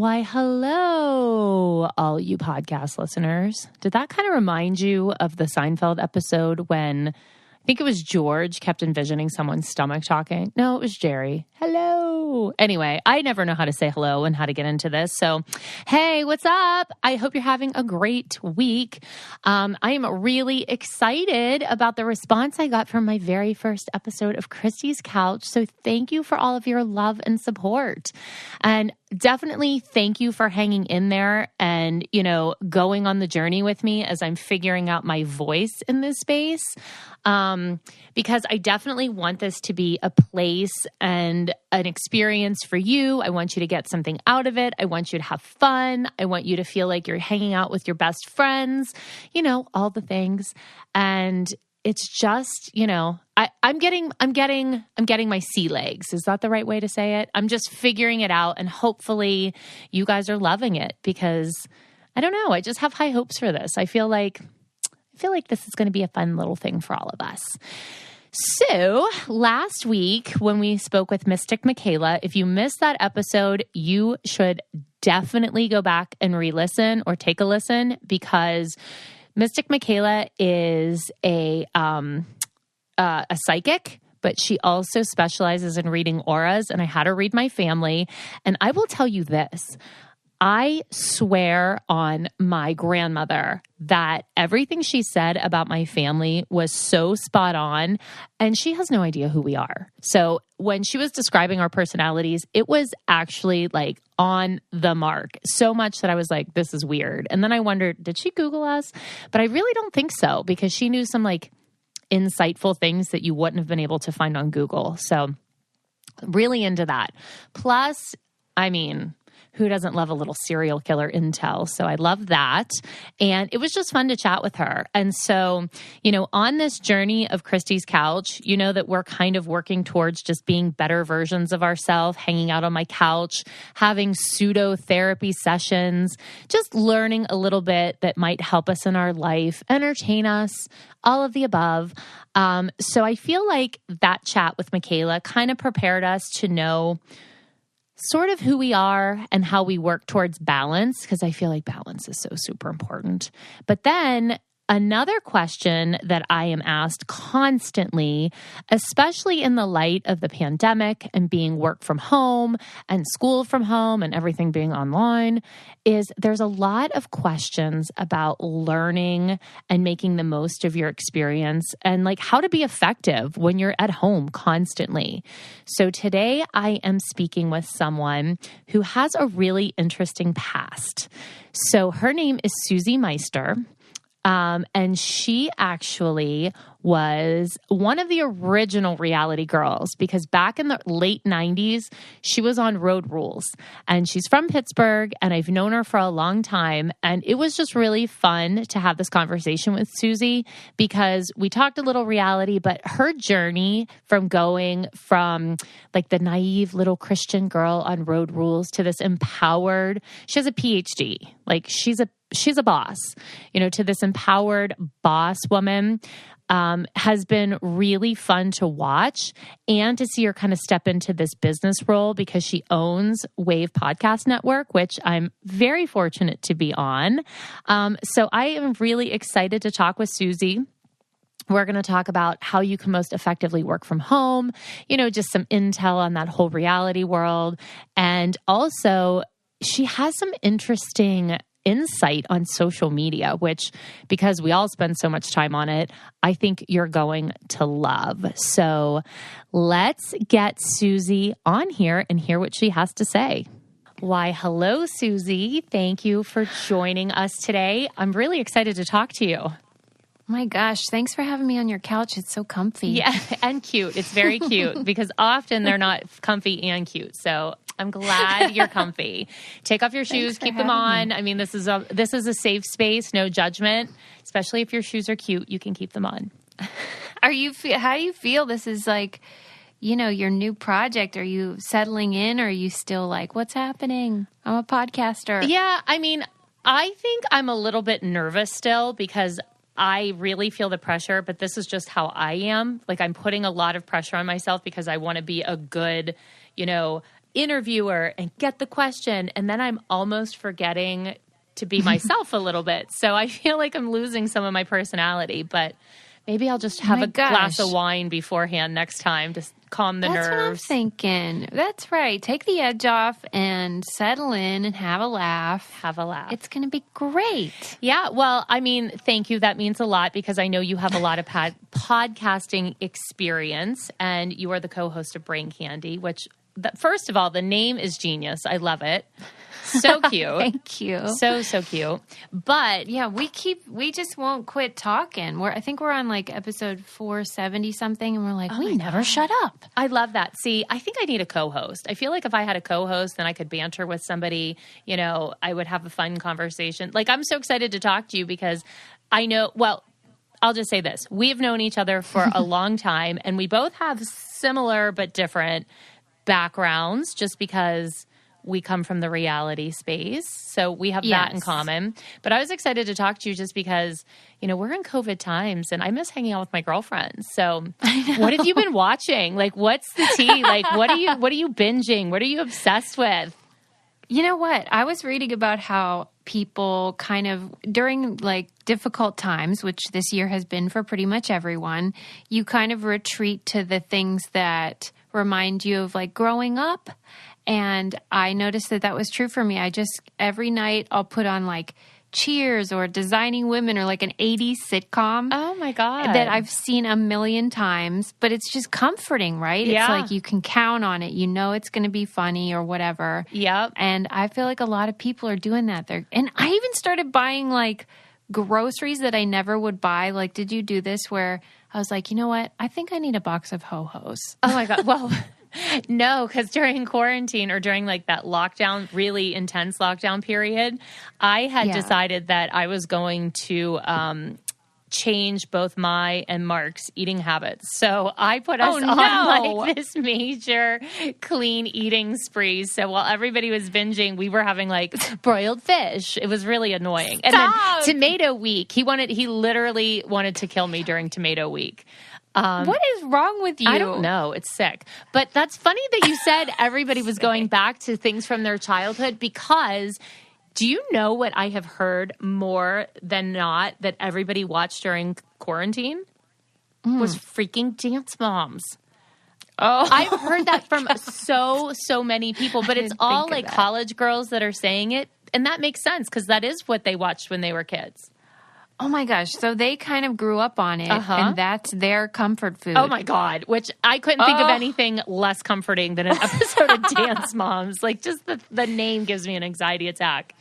Why, hello, all you podcast listeners. Did that kind of remind you of the Seinfeld episode when I think it was George kept envisioning someone's stomach talking? No, it was Jerry. Hello. Anyway, I never know how to say hello and how to get into this. So, hey, what's up? I hope you're having a great week. I am really excited about the response I got from my very first episode of Christi's Couch. So thank you for all of your love and support. And definitely thank you for hanging in there and, going on the journey with me as I'm figuring out my voice in this space. Because I definitely want this to be a place and an experience for you. I want you to get something out of it. I want you to have fun. I want you to feel like you're hanging out with your best friends, all the things. And it's just, I'm getting my sea legs. Is that the right way to say it? I'm just figuring it out, and hopefully you guys are loving it, because I don't know. I just have high hopes for this. I feel like this is going to be a fun little thing for all of us. So last week when we spoke with Mystic Michaela, if you missed that episode, you should definitely go back and re-listen or take a listen, because Mystic Michaela is a psychic, but she also specializes in reading auras, and I had her read my family. And I will tell you this, I swear on my grandmother that everything she said about my family was so spot on, and she has no idea who we are. So when she was describing our personalities, it was actually like on the mark, so much that I was like, this is weird. And then I wondered, did she Google us? But I really don't think so, because she knew some like insightful things that you wouldn't have been able to find on Google. So really into that. Plus, who doesn't love a little serial killer intel? So I love that. And it was just fun to chat with her. And so, on this journey of Christi's Couch, that we're kind of working towards just being better versions of ourselves, hanging out on my couch, having pseudo therapy sessions, just learning a little bit that might help us in our life, entertain us, all of the above. So I feel like that chat with Michaela kind of prepared us to know sort of who we are and how we work towards balance, because I feel like balance is so super important. But then another question that I am asked constantly, especially in the light of the pandemic and being work from home and school from home and everything being online, is there's a lot of questions about learning and making the most of your experience and like how to be effective when you're at home constantly. So today I am speaking with someone who has a really interesting past. So her name is Susie Meister. And she actually was one of the original reality girls, because back in the late 90s, she was on Road Rules, and she's from Pittsburgh, and I've known her for a long time. And it was just really fun to have this conversation with Susie, because we talked a little reality, but her journey from going from like the naive little Christian girl on Road Rules to this empowered, she has a PhD, like she's a boss, to this empowered boss woman, has been really fun to watch, and to see her kind of step into this business role, because she owns Wave Podcast Network, which I'm very fortunate to be on. So I am really excited to talk with Susie. We're going to talk about how you can most effectively work from home, just some intel on that whole reality world. And also, she has some interesting insight on social media, which, because we all spend so much time on it, I think you're going to love. So let's get Susie on here and hear what she has to say. Why, hello, Susie. Thank you for joining us today. I'm really excited to talk to you. My gosh, thanks for having me on your couch. It's so comfy. Yeah, and cute. It's very cute, because often they're not comfy and cute. So I'm glad you're comfy. Take off your shoes, keep them on. Me. This is a safe space, no judgment. Especially if your shoes are cute, you can keep them on. How do you feel? This is like, your new project. Are you settling in, or are you still like, what's happening? I'm a podcaster. Yeah, I think I'm a little bit nervous still, because I really feel the pressure, but this is just how I am. Like I'm putting a lot of pressure on myself because I want to be a good, interviewer and get the question. And then I'm almost forgetting to be myself a little bit. So I feel like I'm losing some of my personality, but maybe I'll just have a glass of wine beforehand next time to calm the nerves. That's what I'm thinking. That's right. Take the edge off and settle in and have a laugh. Have a laugh. It's going to be great. Yeah. Well, I mean, thank you. That means a lot because I know you have a lot of podcasting experience and you are the co-host of Brain Candy, which first of all, the name is genius. I love it. So cute. Thank you. So cute. But yeah, we just won't quit talking. I think we're on like episode 470 something and we're like, we never shut up. I love that. See, I think I need a co-host. I feel like if I had a co-host, then I could banter with somebody, I would have a fun conversation. Like I'm so excited to talk to you because I know, well, I'll just say this. We've known each other for a long time and we both have similar but different backgrounds just because we come from the reality space. So we have that in common. But I was excited to talk to you just because, we're in COVID times and I miss hanging out with my girlfriends. So what have you been watching? Like, what's the tea? Like, what are you binging? What are you obsessed with? You know what? I was reading about how people kind of during like difficult times, which this year has been for pretty much everyone, you kind of retreat to the things that remind you of like growing up. And I noticed that was true for me. Every night I'll put on like Cheers or Designing Women or like an 80s sitcom. Oh my God. That I've seen a million times, but it's just comforting, right? Yeah. It's like you can count on it. You know it's going to be funny or whatever. Yep. And I feel like a lot of people are doing that. And I even started buying like groceries that I never would buy. Like, did you do this where I was like, you know what? I think I need a box of Ho-Hos. Oh my God. Well, no, because during quarantine or during like that lockdown, really intense lockdown period, I had decided that I was going to change both my and Mark's eating habits. So I put us on like this major clean eating spree. So while everybody was binging, we were having like broiled fish. It was really annoying. Stop. And then tomato week. He literally wanted to kill me during tomato week. What is wrong with you? I don't know. It's sick. But that's funny that you said everybody was going back to things from their childhood because do you know what I have heard more than not that everybody watched during quarantine? Was freaking Dance Moms. Oh, I've heard that from so many people, but it's all like college girls that are saying it. And that makes sense because that is what they watched when they were kids. Oh my gosh. So they kind of grew up on it and that's their comfort food. Oh my God. Which I couldn't think of anything less comforting than an episode of Dance Moms. Like just the name gives me an anxiety attack.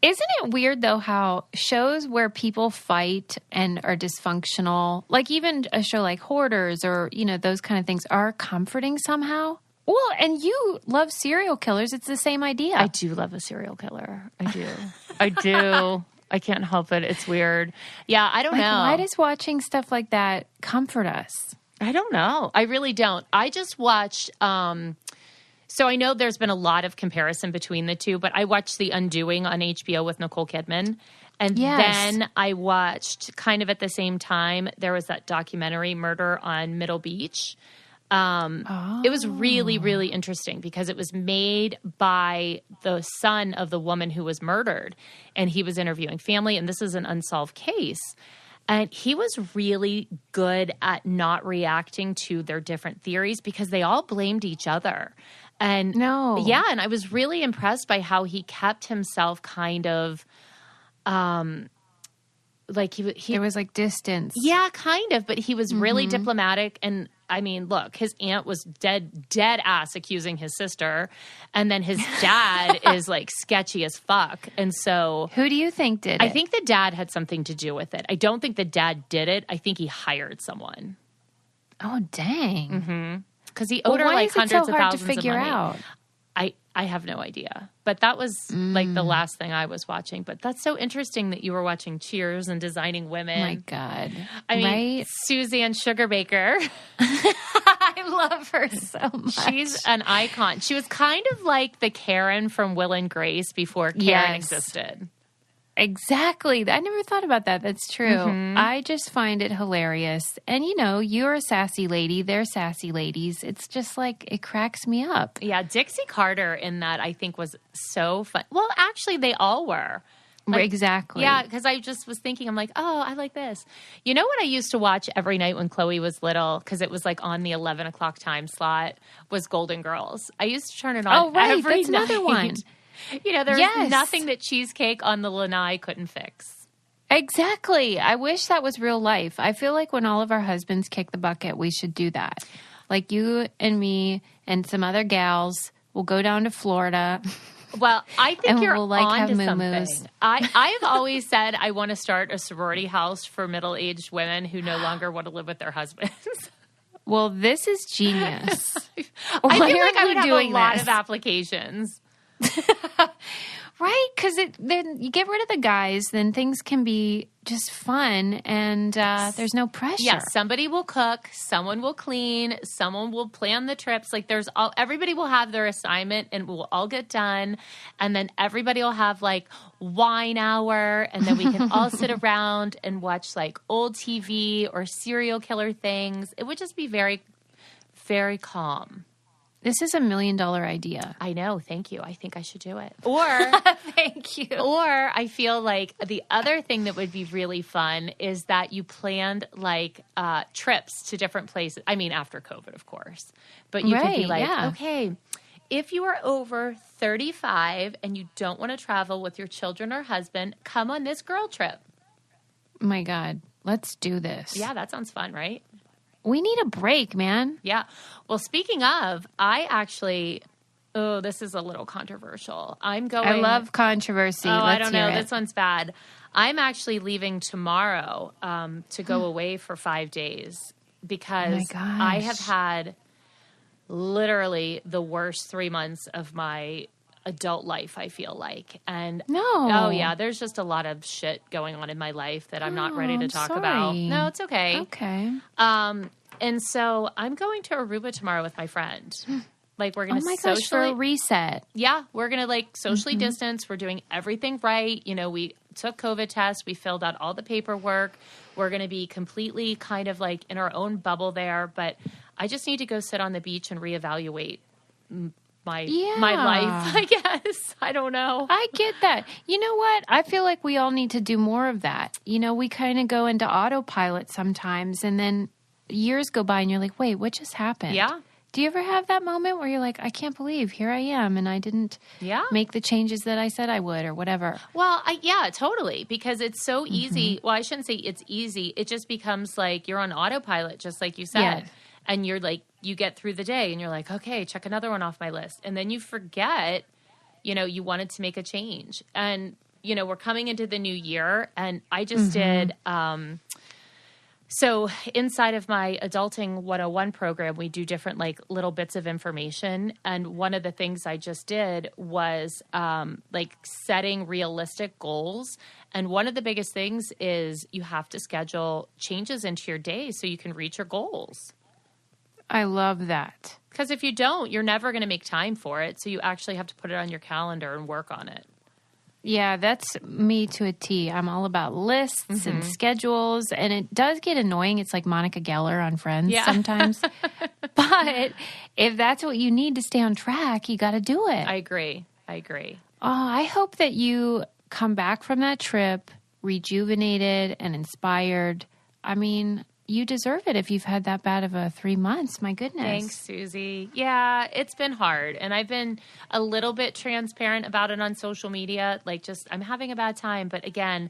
Isn't it weird though how shows where people fight and are dysfunctional, like even a show like Hoarders or, those kind of things are comforting somehow? Well, and you love serial killers. It's the same idea. I do love a serial killer. I do. I can't help it. It's weird. Yeah, I don't know. Why does watching stuff like that comfort us? I don't know. I really don't. I just watched, so I know there's been a lot of comparison between the two, but I watched The Undoing on HBO with Nicole Kidman. And then I watched kind of at the same time, there was that documentary Murder on Middle Beach. It was really, really interesting because it was made by the son of the woman who was murdered and he was interviewing family and this is an unsolved case. And he was really good at not reacting to their different theories because they all blamed each other. And and I was really impressed by how he kept himself kind of, like he there was like distance. Yeah, kind of, but he was really diplomatic and I mean, look, his aunt was dead ass accusing his sister. And then his dad is like sketchy as fuck. And so who do you think did it? I think the dad had something to do with it. I don't think the dad did it. I think he hired someone. Oh, dang. Mm-hmm. Because he owed her like hundreds of thousands to figure of money. Out? I have no idea. But that was like the last thing I was watching. But that's so interesting that you were watching Cheers and Designing Women. Oh my God. I mean, Suzanne Sugarbaker. I love her so much. She's an icon. She was kind of like the Karen from Will and Grace before Karen existed. Exactly. I never thought about that. That's true. I just find it hilarious. And, you're a sassy lady. They're sassy ladies. It's just like, it cracks me up. Yeah, Dixie Carter in that I think was so fun. Well, actually, they all were. Exactly. Yeah, because I just was thinking, I'm like, oh, I like this. You know what I used to watch every night when Chloe was little, because it was like on the 11 o'clock time slot, was Golden Girls. I used to turn it on every That's night. another one. There's nothing that Cheesecake on the Lanai couldn't fix. Exactly. I wish that was real life. I feel like when all of our husbands kick the bucket, we should do that. Like you and me and some other gals will go down to Florida. Well, I think you're we'll, on to moo-moos. something. I've always said I want to start a sorority house for middle-aged women who no longer want to live with their husbands. Well, this is genius. I feel like I would have a lot of applications. Right? Because then you get rid of the guys, then things can be just fun and there's no pressure. Yeah, somebody will cook, someone will clean, someone will plan the trips. Like everybody will have their assignment and we'll all get done. And then everybody will have like wine hour and then we can all sit around and watch like old TV or serial killer things. It would just be very, very calm. This is $1 million idea. I know. Thank you. I think I should do it. Or thank you. Or I feel like the other thing that would be really fun is that you planned like trips to different places. I mean, after COVID, of course. But you could be like, okay, if you are over 35 and you don't want to travel with your children or husband, come on this girl trip. Oh my God. Let's do this. Yeah, that sounds fun, right? We need a break, man. Yeah. Well, speaking of, I actually, this is a little controversial. I love controversy. I don't know. This one's bad. I'm actually leaving tomorrow to go away for 5 days because I have had literally the worst 3 months of my adult life, I feel like. And there's just a lot of shit going on in my life that I'm not ready to talk about. No, it's okay. Okay. And so I'm going to Aruba tomorrow with my friend. Like we're going to socially for a reset. Yeah, we're going to like socially distance. We're doing everything right. We took COVID tests. We filled out all the paperwork. We're going to be completely kind of like in our own bubble there. But I just need to go sit on the beach and reevaluate my life, I guess. I don't know. I get that. You know what? I feel like we all need to do more of that. We kind of go into autopilot sometimes and then years go by and you're like, wait, what just happened? Yeah. Do you ever have that moment where you're like, I can't believe here I am and I didn't make the changes that I said I would or whatever? Well, totally. Because it's so easy. Well, I shouldn't say it's easy. It just becomes like you're on autopilot, just like you said. Yeah. And you're like, you get through the day and you're like, okay, check another one off my list. And then you forget, you wanted to make a change. And, we're coming into the new year and I just did, so inside of my Adulting 101 program, we do different like little bits of information. And one of the things I just did was like setting realistic goals. And one of the biggest things is you have to schedule changes into your day so you can reach your goals. I love that. Because if you don't, you're never going to make time for it. So you actually have to put it on your calendar and work on it. Yeah, that's me to a T. I'm all about lists and schedules, and it does get annoying. It's like Monica Geller on Friends sometimes. But if that's what you need to stay on track, you got to do it. I agree. Oh, I hope that you come back from that trip rejuvenated and inspired. I mean, you deserve it if you've had that bad of a 3 months. My goodness. Thanks, Susie. Yeah, it's been hard. And I've been a little bit transparent about it on social media. Like I'm having a bad time. But again,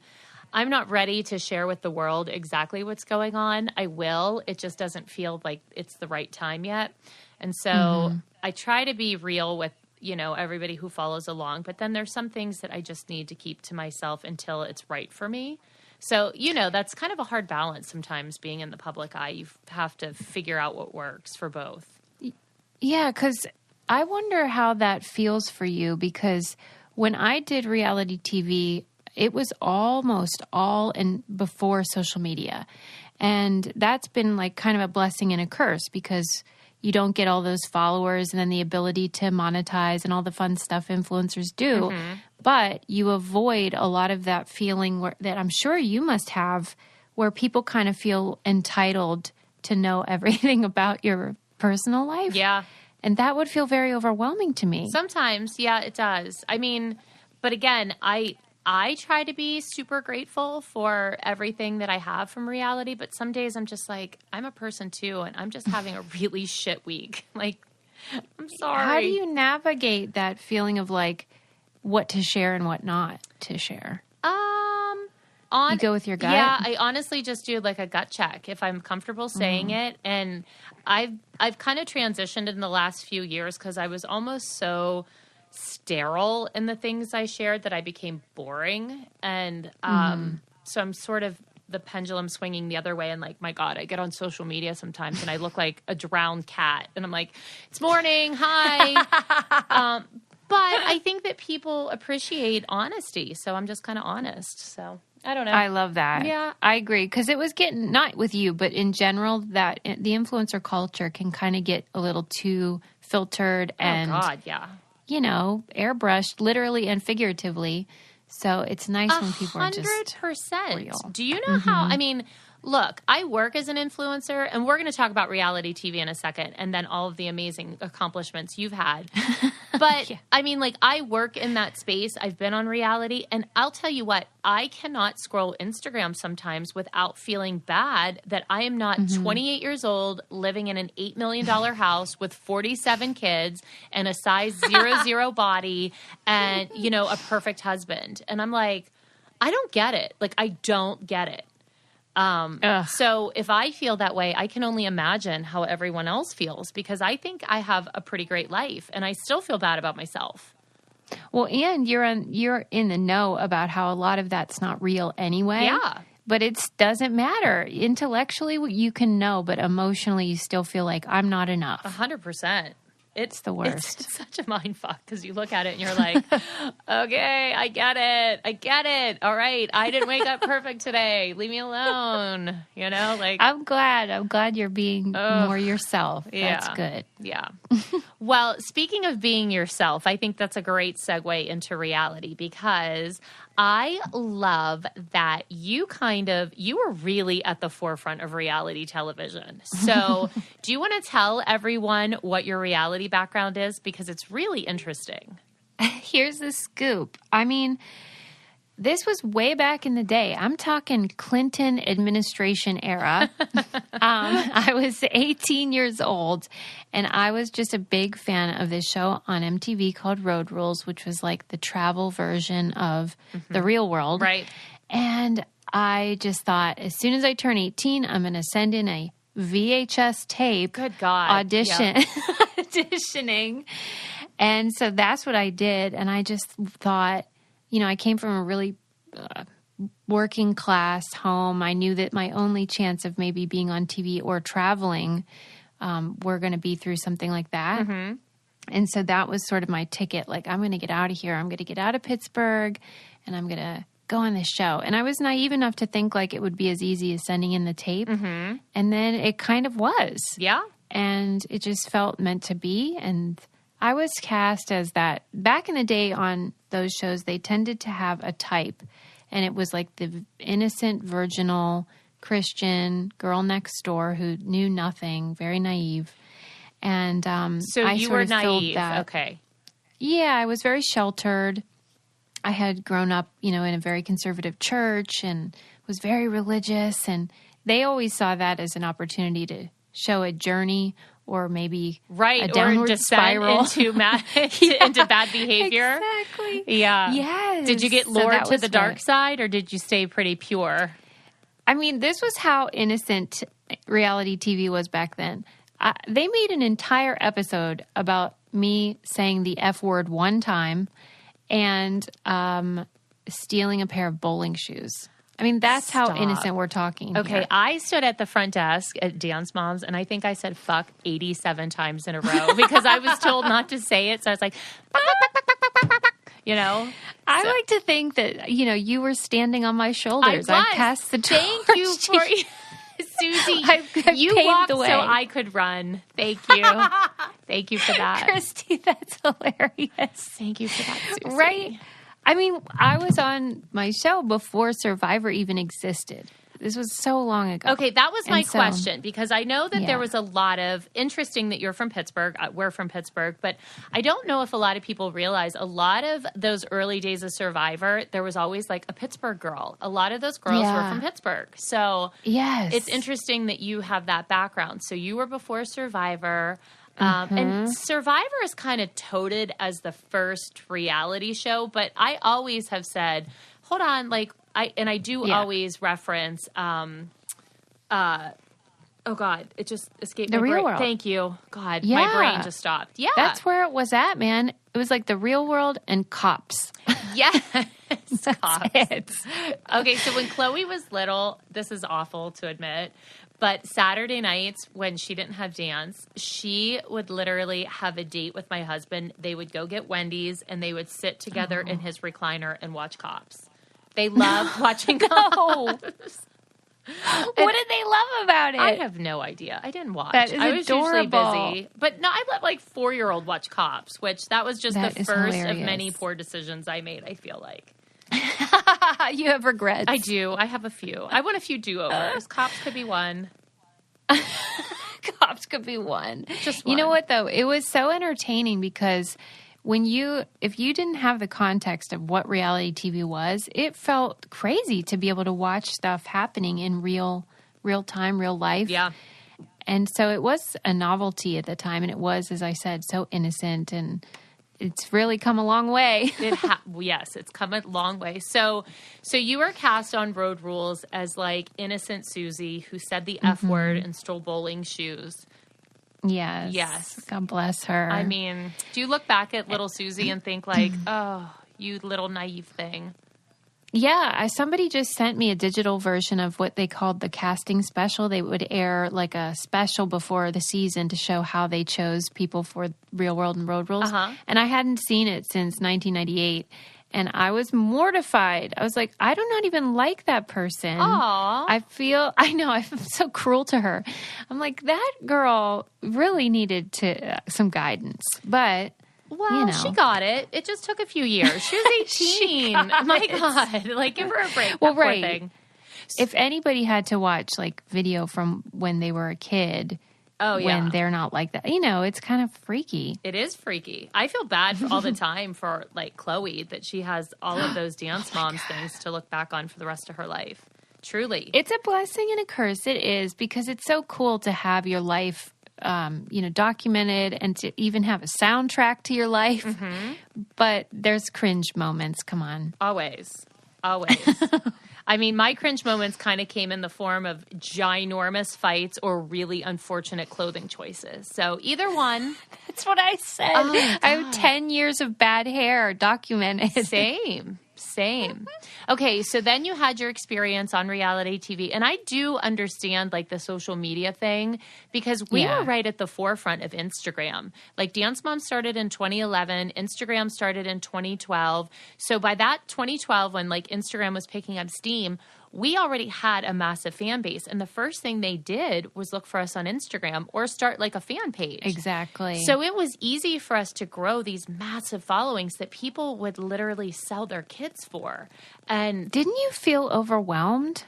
I'm not ready to share with the world exactly what's going on. I will. It just doesn't feel like it's the right time yet. And so I try to be real with, everybody who follows along. But then there's some things that I just need to keep to myself until it's right for me. So, that's kind of a hard balance sometimes being in the public eye. You have to figure out what works for both. Yeah, because I wonder how that feels for you because when I did reality TV, it was almost all before social media. And that's been like kind of a blessing and a curse because you don't get all those followers and then the ability to monetize and all the fun stuff influencers do. but you avoid a lot of that feeling that I'm sure you must have, where people kind of feel entitled to know everything about your personal life. Yeah. And that would feel very overwhelming to me. Sometimes, yeah, it does. I mean, but again, I try to be super grateful for everything that I have from reality, but some days I'm just like, I'm a person too, and I'm just having a really shit week. Like, I'm sorry. How do you navigate that feeling of like what to share and what not to share? You go with your gut? Yeah, I honestly just do like a gut check if I'm comfortable saying it. And I've kind of transitioned in the last few years because I was almost so sterile in the things I shared that I became boring. And so I'm sort of the pendulum swinging the other way. And like, my God, I get on social media sometimes and I look like a drowned cat. And I'm like, it's morning. Hi. But I think that people appreciate honesty. So I'm just kind of honest. So I don't know. I love that. Yeah. I agree. Because it was getting, not with you, but in general, that the influencer culture can kind of get a little too filtered and, oh God, yeah. you know, airbrushed, literally and figuratively. So it's nice when people are just 100%. real. Do you know how, I mean, look, I work as an influencer, and we're going to talk about reality TV in a second, and then all of the amazing accomplishments you've had. But, I mean, like, I work in that space. I've been on reality, and I'll tell you what, I cannot scroll Instagram sometimes without feeling bad that I am not 28 years old, living in an $8 million house with 47 kids and a size 00 body and, you know, a perfect husband. And I'm like, I don't get it. Like, I don't get it. So if I feel that way, I can only imagine how everyone else feels, because I think I have a pretty great life and I still feel bad about myself. Well, and you're in the know about how a lot of that's not real anyway. Yeah. But it doesn't matter. Intellectually, you can know, but emotionally, you still feel like I'm not enough. 100%. It's the worst. It's such a mind fuck because you look at it and you're like, okay, I get it. All right. I didn't wake up perfect today. Leave me alone. You know, like, I'm glad you're being more yourself. Yeah. That's good. Yeah. Well, speaking of being yourself, I think that's a great segue into reality, because I love that you were really at the forefront of reality television. So do you want to tell everyone what your reality background is? Because it's really interesting. Here's the scoop. I mean, this was way back in the day. I'm talking Clinton administration era. I was 18 years old, and I was just a big fan of this show on MTV called Road Rules, which was like the travel version of The Real World. Right. And I just thought, as soon as I turn 18, I'm going to send in a VHS tape. Good God. Auditioning. And so that's what I did. And I just thought, you know, I came from a really working class home. I knew that my only chance of maybe being on TV or traveling were going to be through something like that. Mm-hmm. And so that was sort of my ticket. Like, I'm going to get out of here. I'm going to get out of Pittsburgh, and I'm going to go on this show. And I was naive enough to think like it would be as easy as sending in the tape. Mm-hmm. And then it kind of was. Yeah. And it just felt meant to be. And I was cast as that. Back in the day on those shows, they tended to have a type. And it was like the innocent, virginal, Christian girl next door who knew nothing, very naive. And so I you sort were of filled naive. that. Okay. Yeah, I was very sheltered. I had grown up, you know, in a very conservative church and was very religious. And they always saw that as an opportunity to show a journey or maybe a downward spiral into into bad behavior. Exactly. Yeah. Yes. Did you get lured to the dark side, or did you stay pretty pure? I mean, this was how innocent reality TV was back then. They made an entire episode about me saying the F word one time and stealing a pair of bowling shoes. I mean, that's how innocent we're talking. Okay, here. I stood at the front desk at Dance Moms, and I think I said fuck 87 times in a row because I was told not to say it. So I was like, fuck, fuck, fuck, fuck, fuck, fuck, fuck. You know? I like to think that, you know, you were standing on my shoulders. I passed the torch. Thank you for Susie, you walked so I could run. Thank you. Thank you for that. Christi, that's hilarious. Thank you for that, Susie. Right? I mean, I was on my show before Survivor even existed. This was so long ago. Okay, that was my question, because I know that there was a lot of, interesting that you're from Pittsburgh, we're from Pittsburgh, but I don't know if a lot of people realize a lot of those early days of Survivor, there was always like a Pittsburgh girl. A lot of those girls were from Pittsburgh. So it's interesting that you have that background. So you were before Survivor. And Survivor is kind of touted as the first reality show, but I always have said, hold on, like, I do always reference, oh God, it just escaped The my Real brain. World. Thank you. God, my brain just stopped. Yeah. That's where it was at, man. It was like The Real World and Cops. Yes. Cops. It. Okay, so when Chloe was little, this is awful to admit, but Saturday nights when she didn't have dance, she would literally have a date with my husband. They would go get Wendy's and they would sit together in his recliner and watch Cops. They loved watching Cops. What did they love about it? I have no idea. I didn't watch. That is I was adorable. usually busy. But no, I let like 4-year-old watch Cops, which that was just That the is first hilarious. of many poor decisions I made, I feel like. You have regrets. I do. I have a few. I want a few do-overs. Cops could be one. Cops could be one. Just You know one. what, though? It was so entertaining because if you didn't have the context of what reality TV was, it felt crazy to be able to watch stuff happening in real time, real life. Yeah. And so it was a novelty at the time. And it was, as I said, so innocent, and it's really come a long way. Yes, it's come a long way. So you were cast on Road Rules as like innocent Susie who said the F word and stole bowling shoes. Yes. Yes. God bless her. I mean, do you look back at little Susie and think like, oh, you little naive thing? Yeah, somebody just sent me a digital version of what they called the casting special. They would air like a special before the season to show how they chose people for Real World and Road Rules. And I hadn't seen it since 1998. And I was mortified. I was like, I do not even like that person. Aww. I know, I'm so cruel to her. I'm like, that girl really needed some guidance. But... Well, she got it. It just took a few years. She was 18. My God. Like, give her a break. Well, poor right. thing. If anybody had to watch, like, video from when they were a kid, when they're not like that, it's kind of freaky. It is freaky. I feel bad all the time for, like, Chloe, that she has all of those Dance Moms things to look back on for the rest of her life. Truly. It's a blessing and a curse. It is, because it's so cool to have your life documented and to even have a soundtrack to your life. But there's cringe moments. Come on. Always. I mean, my cringe moments kind of came in the form of ginormous fights or really unfortunate clothing choices. So either one. That's what I said. I have 10 years of bad hair documented. Same. Okay, so then you had your experience on reality TV. And I do understand, like, the social media thing because we were right at the forefront of Instagram. Like, Dance Mom started in 2011. Instagram started in 2012. So by that 2012, when, like, Instagram was picking up steam, we already had a massive fan base. And the first thing they did was look for us on Instagram or start like a fan page. Exactly. So it was easy for us to grow these massive followings that people would literally sell their kids for. And didn't you feel overwhelmed?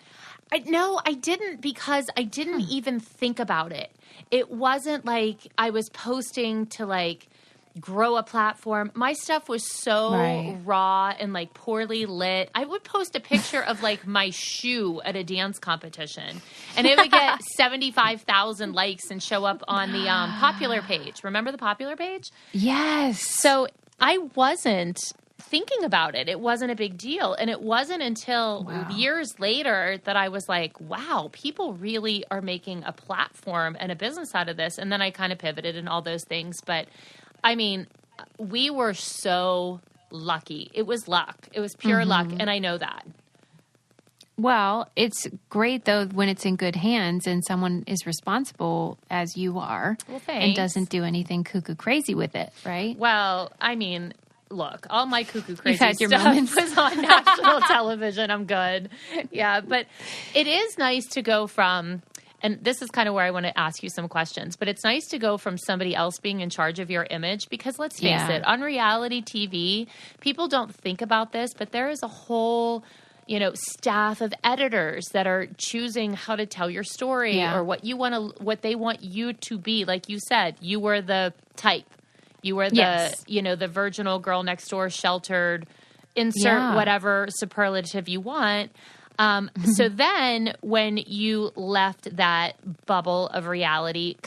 No, I didn't, because I didn't even think about it. It wasn't like I was posting to like grow a platform. My stuff was so raw and like poorly lit. I would post a picture of like my shoe at a dance competition and it would get 75,000 likes and show up on the popular page. Remember the popular page? Yes. So I wasn't thinking about it. It wasn't a big deal. And it wasn't until years later that I was like, wow, people really are making a platform and a business out of this. And then I kind of pivoted and all those things. But I mean, we were so lucky. It was luck. It was pure luck. And I know that. Well, it's great, though, when it's in good hands and someone is responsible, as you are, and doesn't do anything cuckoo crazy with it, right? Well, I mean, look, all my cuckoo crazy your stuff moments. was on national television. I'm good. Yeah, but it is nice to go from and this is kind of where I want to ask you some questions, but it's nice to go from somebody else being in charge of your image, because let's face it, on reality TV, people don't think about this, but there is a whole, staff of editors that are choosing how to tell your story or what they want you to be. Like you said, you were the type. You were the, the virginal girl next door, sheltered, insert whatever superlative you want. So then when you left that bubble of reality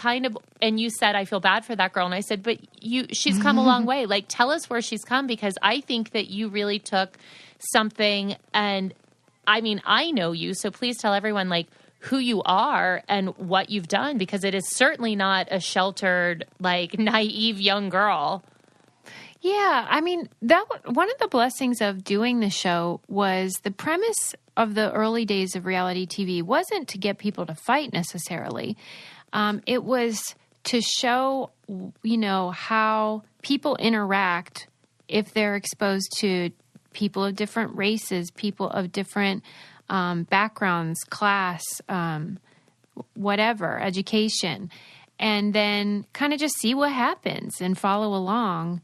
and you said, I feel bad for that girl. And I said, but she's come a long way. Like, tell us where she's come, because I think that you really took something, and I mean, I know you, so please tell everyone like who you are and what you've done, because it is certainly not a sheltered, like naive young girl. Yeah. I mean, one of the blessings of doing the show was the premise of the early days of reality TV wasn't to get people to fight necessarily. It was to show, how people interact if they're exposed to people of different races, people of different backgrounds, class, whatever, education, and then kind of just see what happens and follow along.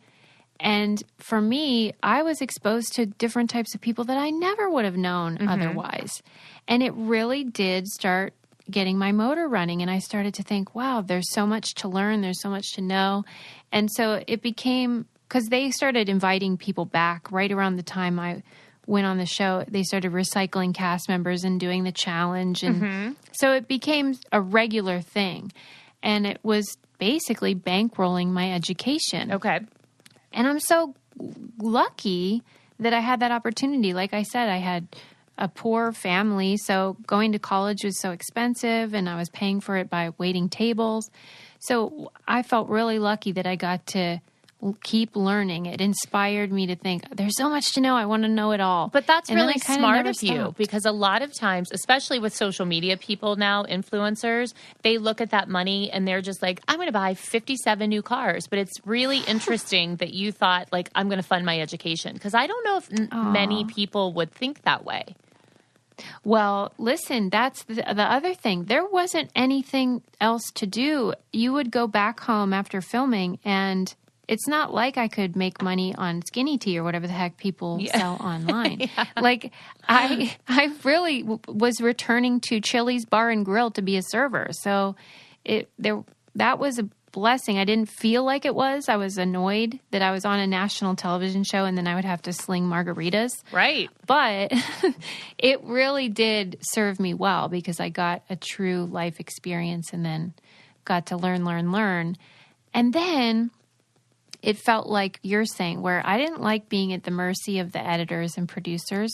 And for me, I was exposed to different types of people that I never would have known otherwise. And it really did start getting my motor running. And I started to think, wow, there's so much to learn. There's so much to know. And so it became, because they started inviting people back right around the time I went on the show. They started recycling cast members and doing the challenge. And so it became a regular thing. And it was basically bankrolling my education. Okay. And I'm so lucky that I had that opportunity. Like I said, I had a poor family, so going to college was so expensive, and I was paying for it by waiting tables. So I felt really lucky that I got to keep learning. It inspired me to think, there's so much to know. I want to know it all. But that's really smart of you, because a lot of times, especially with social media people now, influencers, they look at that money and they're just like, I'm going to buy 57 new cars. But it's really interesting that you thought, like, I'm going to fund my education, because I don't know if many people would think that way. Well, listen, that's the other thing. There wasn't anything else to do. You would go back home after filming, and it's not like I could make money on skinny tea or whatever the heck people sell online. Like I really was returning to Chili's Bar and Grill to be a server. So that was a blessing. I didn't feel like it was. I was annoyed that I was on a national television show and then I would have to sling margaritas. Right. But it really did serve me well, because I got a true life experience and then got to learn. And then it felt like you're saying, where I didn't like being at the mercy of the editors and producers,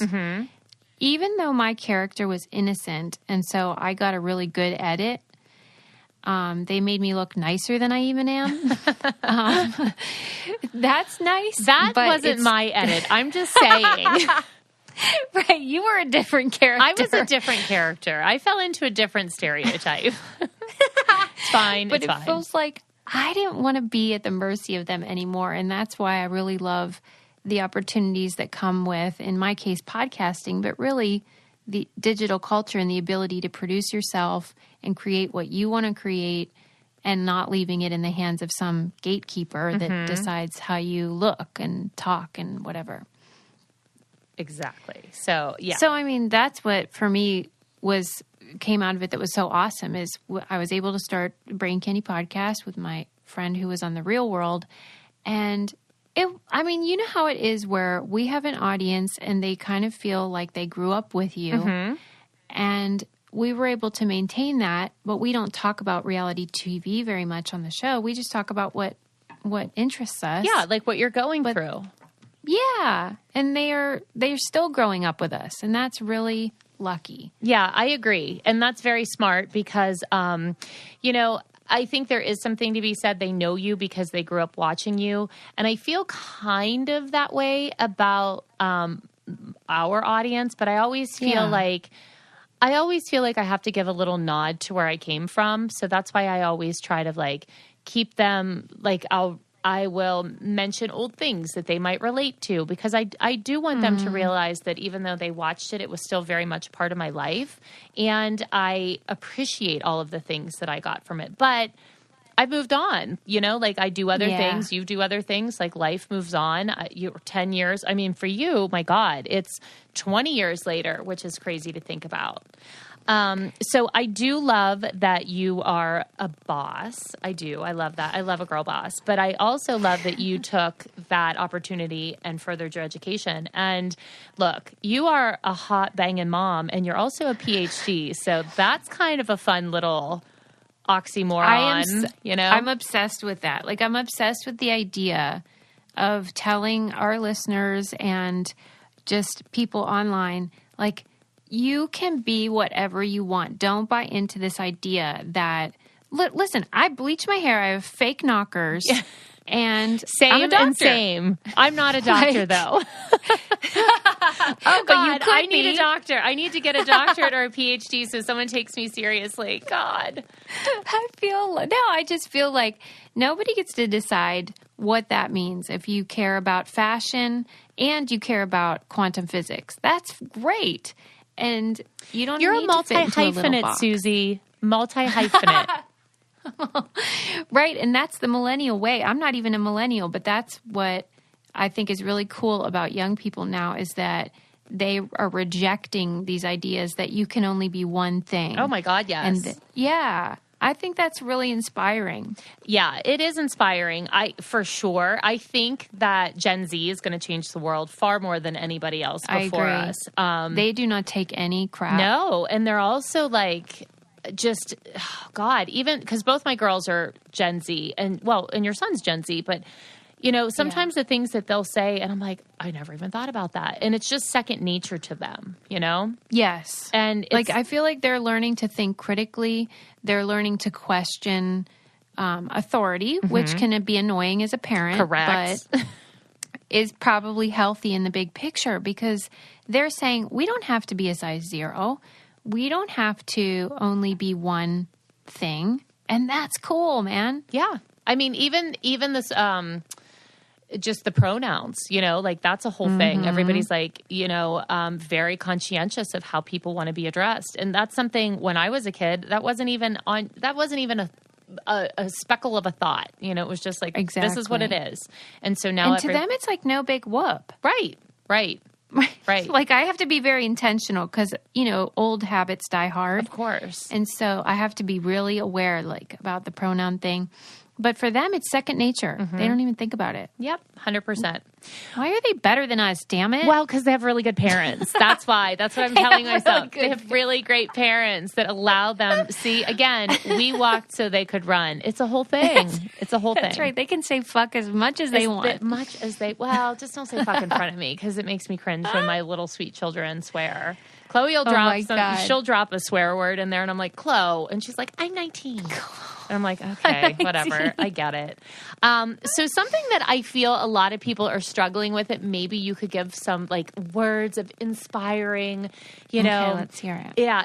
even though my character was innocent. And so I got a really good edit. They made me look nicer than I even am. That's nice. That wasn't my edit. I'm just saying. Right. You were a different character. I was a different character. I fell into a different stereotype. It's fine. But it feels like I didn't want to be at the mercy of them anymore. And that's why I really love the opportunities that come with, in my case, podcasting, but really the digital culture and the ability to produce yourself and create what you want to create, and not leaving it in the hands of some gatekeeper that decides how you look and talk and whatever. Exactly. So, yeah. So, I mean, that's what for me came out of it that was so awesome, is I was able to start Brain Candy Podcast with my friend who was on The Real World. And you know how it is where we have an audience and they kind of feel like they grew up with you. And we were able to maintain that, but we don't talk about reality TV very much on the show. We just talk about what interests us. Yeah, like what you're going through. Yeah. And they're still growing up with us. And that's really lucky. Yeah, I agree. And that's very smart, because, I think there is something to be said. They know you because they grew up watching you. And I feel kind of that way about our audience, but I always feel like I have to give a little nod to where I came from. So that's why I always try to keep them, I'll I will mention old things that they might relate to, because I do want them to realize that even though they watched it, it was still very much part of my life. And I appreciate all of the things that I got from it. But I've moved on, like I do other things. You do other things, like life moves on. You're 10 years. I mean, for you, my God, it's 20 years later, which is crazy to think about. So I do love that you are a boss. I do. I love that. I love a girl boss. But I also love that you took that opportunity and furthered your education. And look, you are a hot banging mom, and you're also a PhD. So that's kind of a fun little oxymoron, I'm obsessed with that. Like, I'm obsessed with the idea of telling our listeners and just people online, like, you can be whatever you want. Don't buy into this idea that, listen, I bleach my hair. I have fake knockers. Yeah. And I'm a doctor. Same. I'm not a doctor, though. Oh, God, I need a doctor. I need to get a doctorate or a PhD so someone takes me seriously. God. I just feel like nobody gets to decide what that means. If you care about fashion and you care about quantum physics, that's great. And you don't You're need a to fit into a little multi-hyphenate, box. Susie. Multi-hyphenate. Right. And that's the millennial way. I'm not even a millennial, but that's what I think is really cool about young people now, is that they are rejecting these ideas that you can only be one thing. Oh my God, yes. And I think that's really inspiring. Yeah, it is inspiring. For sure. I think that Gen Z is going to change the world far more than anybody else before us. They do not take any crap. No. And they're also like, just, God, even because both my girls are Gen Z, and your son's Gen Z, but sometimes the things that they'll say, and I'm like, I never even thought about that. And it's just second nature to them, Yes. And I feel like they're learning to think critically. They're learning to question authority, which can be annoying as a parent. Correct. But is probably healthy in the big picture, because they're saying, we don't have to be a size 0. We don't have to only be one thing. And that's cool, man. Yeah. I mean, even this, just the pronouns, like that's a whole thing. Everybody's like, very conscientious of how people want to be addressed. And that's something, when I was a kid, that wasn't even a speckle of a thought. It was just like, This is what it is. And so now to them, it's like no big whoop. Right. Like, I have to be very intentional because, old habits die hard. Of course. And so I have to be really aware, about the pronoun thing. But for them, it's second nature. They don't even think about it. Yep, 100%. Why are they better than us, damn it? Well, because they have really good parents. That's why. That's what I'm telling myself. They have really great parents that allow them. See, again, we walked so they could run. It's a whole thing. It's a whole thing. That's right. They can say fuck as much as they want. Just don't say fuck in front of me, because it makes me cringe when my little sweet children swear. Chloe will she'll drop a swear word in there, and I'm like, Chloe, and she's like, I'm 19. And I'm like, okay, whatever. I get it. So something that I feel a lot of people are struggling with, that maybe you could give some words of inspiring, Okay, let's hear it. Yeah,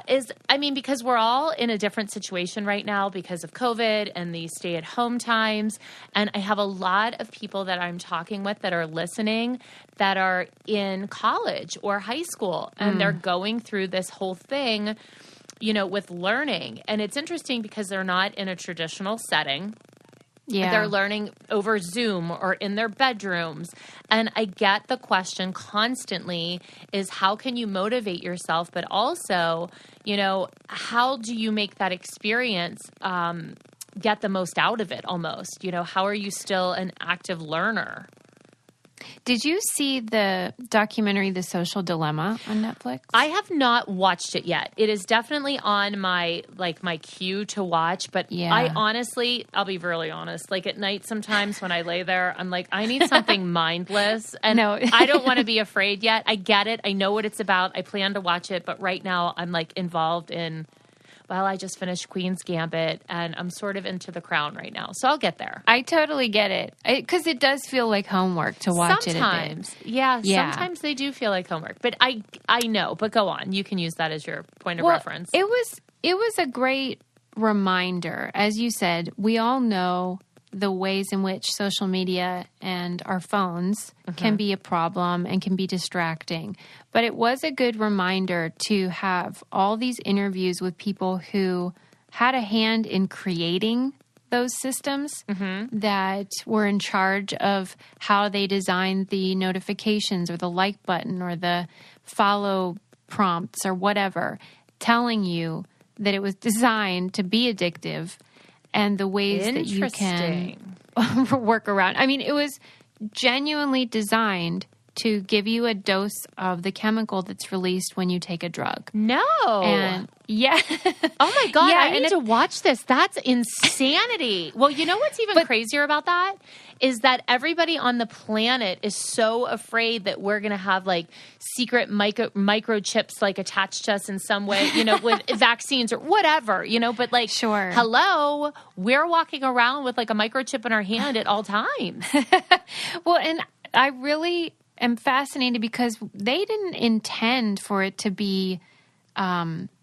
because we're all in a different situation right now because of COVID and the stay-at-home times. And I have a lot of people that I'm talking with that are listening that are in college or high school, and they're going through this whole thing, with learning. And it's interesting because they're not in a traditional setting. Yeah. They're learning over Zoom or in their bedrooms. And I get the question constantly is, how can you motivate yourself? But also, how do you make that experience get the most out of it almost? How are you still an active learner? Did you see the documentary, The Social Dilemma, on Netflix? I have not watched it yet. It is definitely on my queue to watch, but I honestly, I'll be really honest, at night sometimes when I lay there, I'm like, I need something mindless, and I don't want to be afraid yet. I get it. I know what it's about. I plan to watch it, but right now I'm involved in, I just finished Queen's Gambit, and I'm sort of into The Crown right now. So I'll get there. I totally get it. Because it does feel like homework to watch it. Sometimes. Yeah, sometimes they do feel like homework. But I know. But go on. You can use that as your point of reference. It was a great reminder. As you said, we all know the ways in which social media and our phones can be a problem and can be distracting. But it was a good reminder to have all these interviews with people who had a hand in creating those systems that were in charge of how they designed the notifications or the like button or the follow prompts or whatever, telling you that it was designed to be addictive and the ways that you can work around. I mean, it was genuinely designed to give you a dose of the chemical that's released when you take a drug. No. And yeah. Oh my God, I need to watch this. That's insanity. Well, you know what's even crazier about that? Is that everybody on the planet is so afraid that we're going to have like secret microchips like attached to us in some way, you know, with vaccines or whatever, you know, but like, hello, we're walking around with like a microchip in our hand at all times. Well, and I really am fascinated because they didn't intend for it to be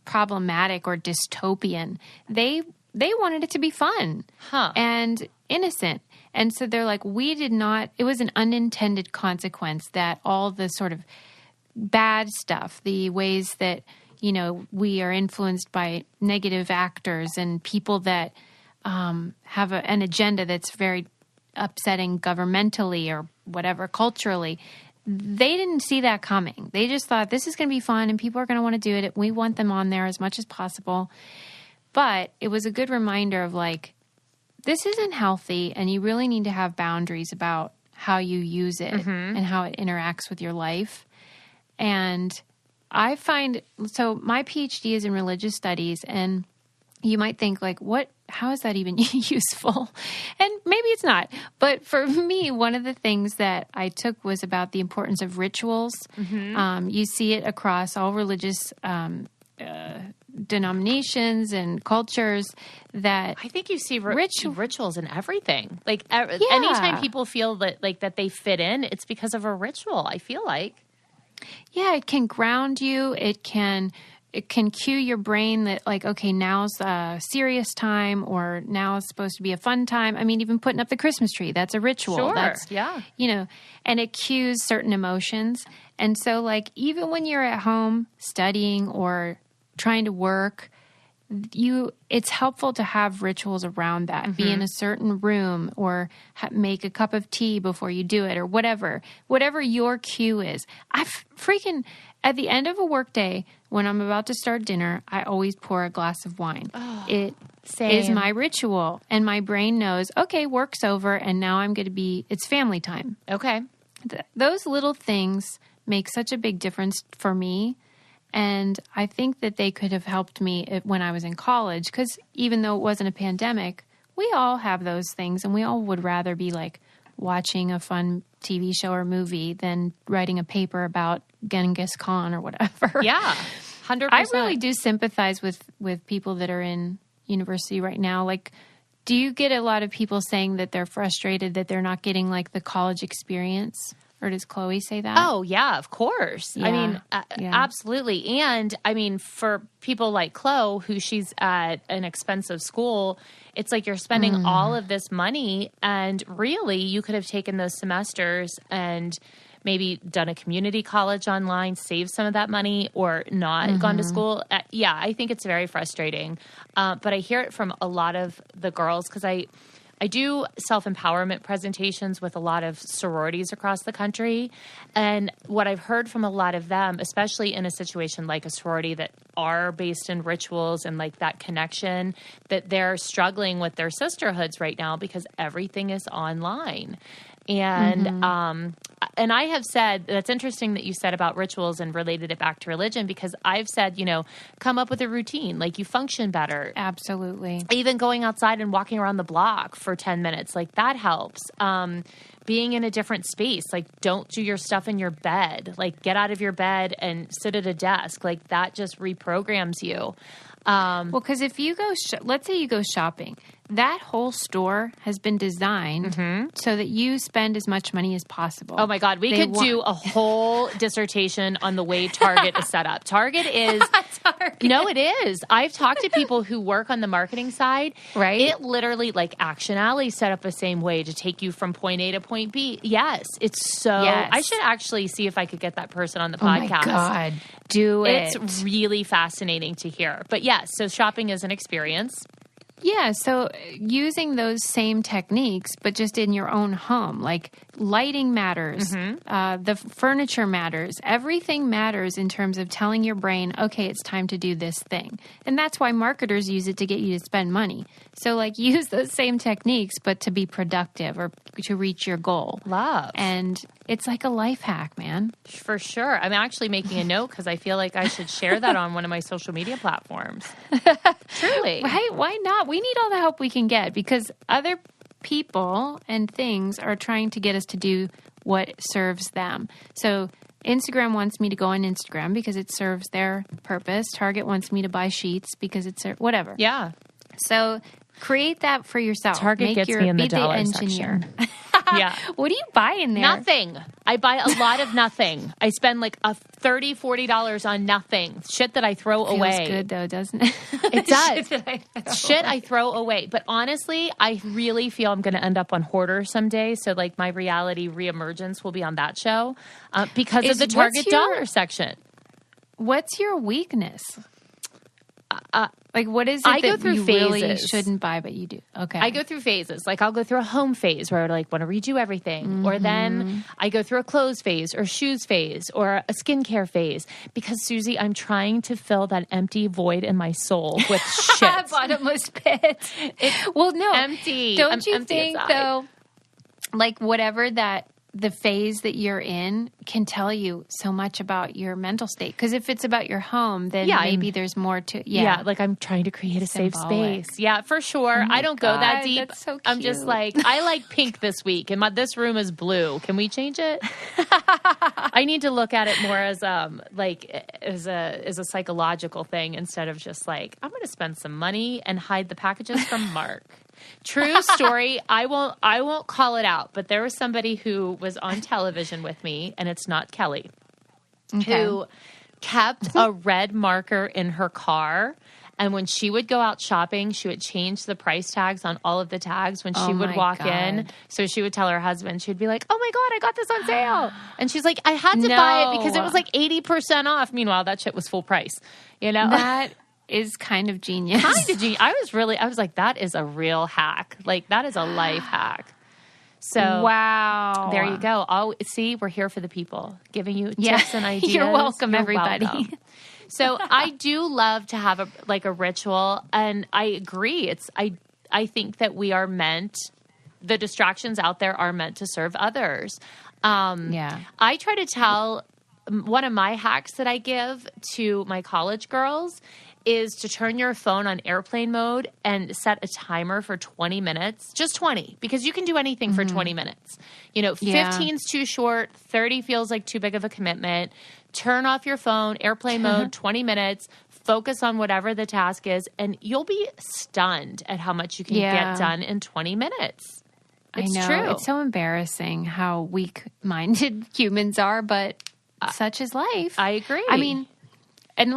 problematic or dystopian. They wanted it to be fun and innocent. And so they're like, it was an unintended consequence that all the sort of bad stuff, the ways that, you know, we are influenced by negative actors and people that have an agenda that's very upsetting governmentally or whatever, culturally. They didn't see that coming. They just thought this is going to be fun and people are going to want to do it. We want them on there as much as possible. But it was a good reminder of like, this isn't healthy and you really need to have boundaries about how you use it and how it interacts with your life. And I find, so my PhD is in religious studies, and you might think like, how is that even useful? And maybe it's not. But for me, one of the things that I took was about the importance of rituals. You see it across all religious denominations and cultures that I think you see rituals in everything. Like anytime people feel that like that they fit in, it's because of a ritual, I feel like. Yeah, it can ground you. It can cue your brain that like, okay, now's a serious time or now is supposed to be a fun time. I mean, even putting up the Christmas tree, that's a ritual. Sure. That's, you know, and it cues certain emotions. And so like, even when you're at home studying or trying to work, it's helpful to have rituals around that. Be in a certain room or make a cup of tea before you do it or whatever your cue is. At the end of a workday, when I'm about to start dinner, I always pour a glass of wine. It is my ritual. And my brain knows, okay, work's over and now it's family time. Okay. Those little things make such a big difference for me. And I think that they could have helped me when I was in college, because even though it wasn't a pandemic, we all have those things and we all would rather be like watching a fun TV show or movie than writing a paper about Genghis Khan or whatever. Yeah, 100%. I really do sympathize with people that are in university right now. Like, do you get a lot of people saying that they're frustrated that they're not getting like the college experience? Or does Chloe say that? Oh, yeah, of course. Yeah. I mean, absolutely. And I mean, for people like Chloe, who she's at an expensive school, it's like you're spending all of this money and really you could have taken those semesters and maybe done a community college online, saved some of that money or not gone to school. Yeah, I think it's very frustrating. But I hear it from a lot of the girls because I do self-empowerment presentations with a lot of sororities across the country. And what I've heard from a lot of them, especially in a situation like a sorority that are based in rituals and like that connection, that they're struggling with their sisterhoods right now because everything is online. And and I have said, that's interesting that you said about rituals and related it back to religion, because I've said, you know, come up with a routine, like you function better. Absolutely. Even going outside and walking around the block for 10 minutes, like that helps. Being in a different space, like don't do your stuff in your bed, like get out of your bed and sit at a desk, like that just reprograms you. Well, because if you go, let's say you go shopping, that whole store has been designed so that you spend as much money as possible. Oh my God. We could do a whole dissertation on the way Target is set up. Target is... Target. No, it is. I've talked to people who work on the marketing side. Right. It literally, like Action Alley set up the same way to take you from point A to point B. Yes. It's so... Yes. I should actually see if I could get that person on the Oh podcast. my God. Do it. It's really fascinating to hear. But yes, so shopping is an experience. Yeah, so using those same techniques, but just in your own home, like lighting matters, the furniture matters, everything matters in terms of telling your brain, okay, it's time to do this thing. And that's why marketers use it to get you to spend money. So like use those same techniques, but to be productive or to reach your goal. Love. And it's like a life hack, man. For sure. I'm actually making a note because I feel like I should share that on one of my social media platforms. Truly. Right? Why not? We need all the help we can get because other people and things are trying to get us to do what serves them. So Instagram wants me to go on Instagram because it serves their purpose. Target wants me to buy sheets because it's whatever. Yeah. So create that for yourself. Target gets me in the dollar engineer. section. Yeah. What do you buy in there? Nothing. I buy a lot of nothing. I spend like $30, $40 on nothing. Shit that I throw away. Feels good though, doesn't it? It does. Shit I throw away. But honestly, I really feel I'm going to end up on Hoarder someday. So like my reality reemergence will be on that show because of the Target dollar section. What's your weakness? Like, what is it I that go through you phases. really shouldn't buy, but you do? Okay. I go through phases. Like, I'll go through a home phase where I like want to redo everything. Or then I go through a clothes phase or shoes phase or a skincare phase. Because, Susie, I'm trying to fill that empty void in my soul with shit. Bottomless pit. Well, no. Empty. Don't you empty think, inside. though, like, whatever the phase that you're in can tell you so much about your mental state. Because if it's about your home, then maybe there's more to Yeah, like I'm trying to create a safe space. Yeah, for sure. I don't go that deep. That's so cute. I'm just like, I like pink this week, and this room is blue. Can we change it? I need to look at it more as as a psychological thing instead of just like, I'm going to spend some money and hide the packages from Mark. True story. I won't call it out, but there was somebody who was on television with me, and it's not Kelly, who kept a red marker in her car. And when she would go out shopping, she would change the price tags on all of the tags when she would walk in. So she would tell her husband, she'd be like, oh my God, I got this on sale. And she's like, I had to buy it because it was like 80% off. Meanwhile, that shit was full price, you know? That is kind of genius. Kind of genius. I was like, that is a real hack. Like, that is a life hack. So wow. There you go. See, we're here for the people, giving you tips and ideas. You're welcome, everybody. Welcome. So I do love to have a ritual, and I agree. I think that we are the distractions out there are meant to serve others. I try to tell one of my hacks that I give to my college girls is to turn your phone on airplane mode and set a timer for 20 minutes, just 20, because you can do anything for 20 minutes. 15's too short, 30 feels like too big of a commitment. Turn off your phone, airplane mode, 20 minutes, focus on whatever the task is, and you'll be stunned at how much you can get done in 20 minutes. It's I know. True. It's so embarrassing how weak-minded humans are, but such is life. I agree. I mean, and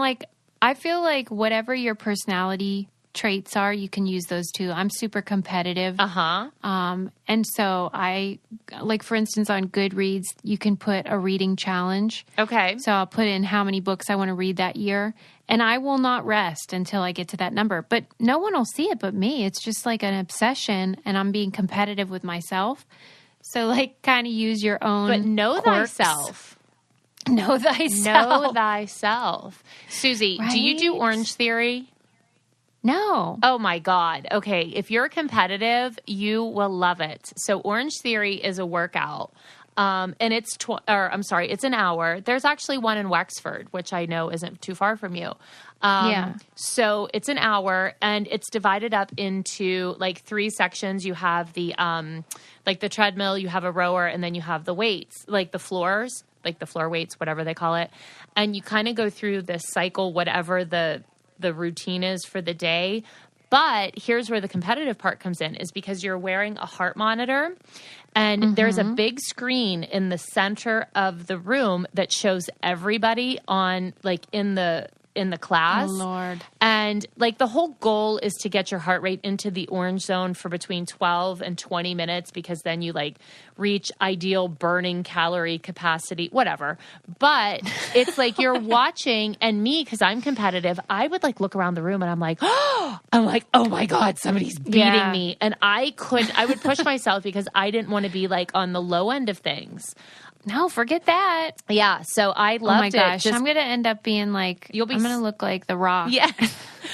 I feel like whatever your personality traits are, you can use those too. I'm super competitive. And so for instance, on Goodreads, you can put a reading challenge. Okay. So I'll put in how many books I want to read that year, and I will not rest until I get to that number. But no one will see it but me. It's just like an obsession, and I'm being competitive with myself. So kind of use your own But know quirks. thyself. Know thyself. Know thyself. Susie, do you do Orange Theory? No. Oh my God. Okay. If you're competitive, you will love it. So Orange Theory is a workout. And it's it's an hour. There's actually one in Wexford, which I know isn't too far from you. So it's an hour, and it's divided up into 3 sections. You have the the treadmill, you have a rower, and then you have the weights, the floors, the floor weights, whatever they call it. And you kind of go through this cycle, whatever the routine is for the day. But here's where the competitive part comes in, is because you're wearing a heart monitor and there's a big screen in the center of the room that shows everybody on like in the class. Oh, Lord. And like the whole goal is to get your heart rate into the orange zone for between 12 and 20 minutes, because then you like reach ideal burning calorie capacity, whatever. But it's like you're watching, and me, because I'm competitive, I would like look around the room and I'm like, oh my God, somebody's beating me. And I would push myself because I didn't want to be like on the low end of things. No, forget that. Yeah, so I loved it. Oh my gosh, I'm going to end up being like, I'm going to look like The Rock. Yeah.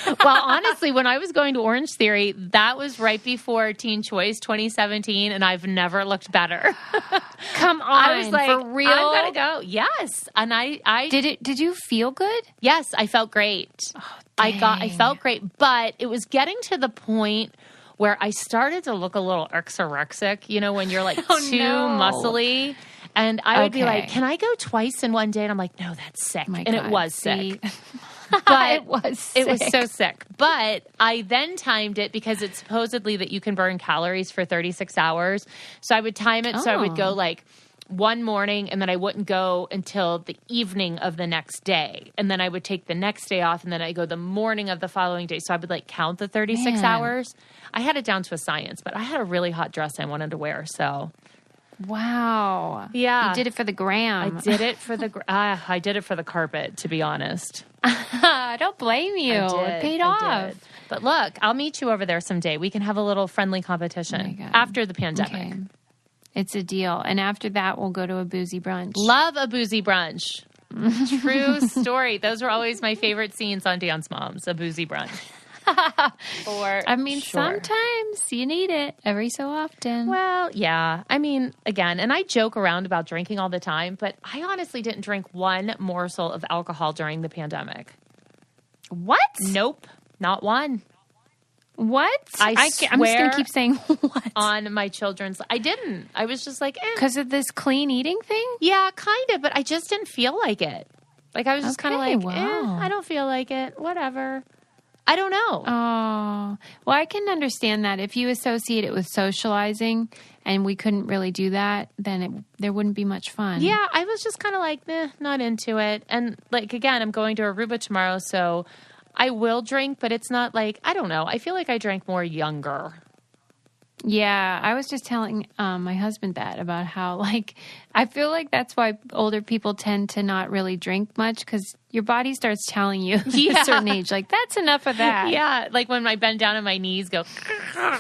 Well, honestly, when I was going to Orange Theory, that was right before Teen Choice 2017, and I've never looked better. Come on, I was like, for real? I'm going to go. Yes. And I Did you feel good? Yes, I felt great. Oh, I felt great, but it was getting to the point where I started to look a little anorexic, you know, when you're like too muscly. And I would be like, can I go twice in one day? And I'm like, no, that's sick. And it was sick. But it was so sick. But I then timed it because it's supposedly that you can burn calories for 36 hours. So I would time it. So I would go like one morning, and then I wouldn't go until the evening of the next day. And then I would take the next day off, and then I go the morning of the following day. So I would like count the 36 hours. I had it down to a science, but I had a really hot dress I wanted to wear. So wow. Yeah. You did it for the gram. I did it for the carpet, to be honest. I don't blame you. It paid off. But look, I'll meet you over there someday. We can have a little friendly competition after the pandemic. Okay. It's a deal. And after that, we'll go to a boozy brunch. Love a boozy brunch. True story. Those were always my favorite scenes on Dance Moms, a boozy brunch. Sometimes you need it every so often. Well, yeah. I mean, again, and I joke around about drinking all the time, but I honestly didn't drink one morsel of alcohol during the pandemic. What? Nope. Not one. What? I'm just going to keep saying what? On my children's. I didn't. I was just like, Because of this clean eating thing? Yeah, kind of, but I just didn't feel like it. Like, I was just kind of like, I don't feel like it. Whatever. I don't know. Oh, well, I can understand that. If you associate it with socializing and we couldn't really do that, then there wouldn't be much fun. Yeah, I was just kind of like, not into it. And like, again, I'm going to Aruba tomorrow, so I will drink, but it's not like, I don't know. I feel like I drank more younger. Yeah, I was just telling my husband that about how, like, I feel like that's why older people tend to not really drink much, because your body starts telling you at a certain age, like, that's enough of that. Yeah, like when I bend down and my knees go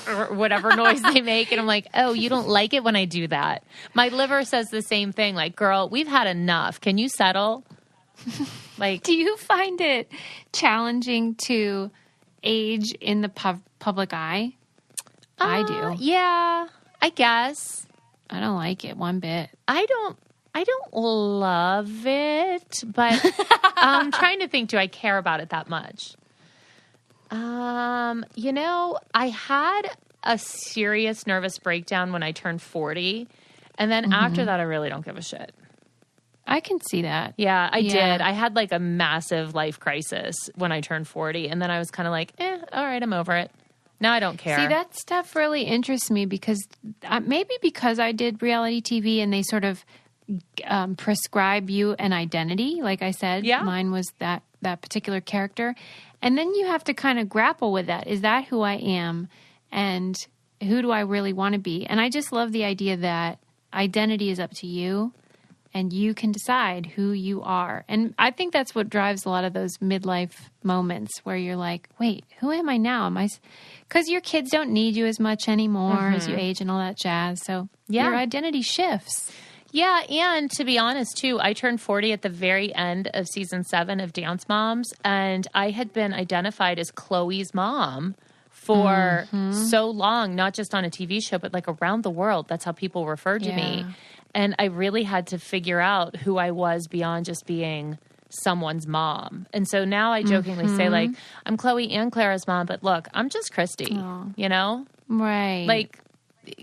or whatever noise they make, and I'm like, oh, you don't like it when I do that. My liver says the same thing, like, girl, we've had enough. Can you settle? Like, do you find it challenging to age in the public eye? I do. Yeah, I guess. I don't like it one bit. I don't love it, but I'm trying to think, do I care about it that much? You know, I had a serious nervous breakdown when I turned 40, and then after that, I really don't give a shit. I can see that. Yeah, I did. I had like a massive life crisis when I turned 40, and then I was kind of like, all right, I'm over it. Now I don't care. See, that stuff really interests me because maybe because I did reality TV and they sort of prescribe you an identity. Like I said, mine was that particular character. And then you have to kind of grapple with that. Is that who I am? And who do I really want to be? And I just love the idea that identity is up to you and you can decide who you are. And I think that's what drives a lot of those midlife moments where you're like, wait, who am I now? Because your kids don't need you as much anymore as you age and all that jazz. So your identity shifts. Yeah, and to be honest, too, I turned 40 at the very end of season 7 of Dance Moms, and I had been identified as Chloe's mom for so long, not just on a TV show, but like around the world. That's how people referred to me. And I really had to figure out who I was beyond just being someone's mom. And so now I jokingly say, like, I'm Chloe and Clara's mom, but look, I'm just Christi, you know? Right. Like,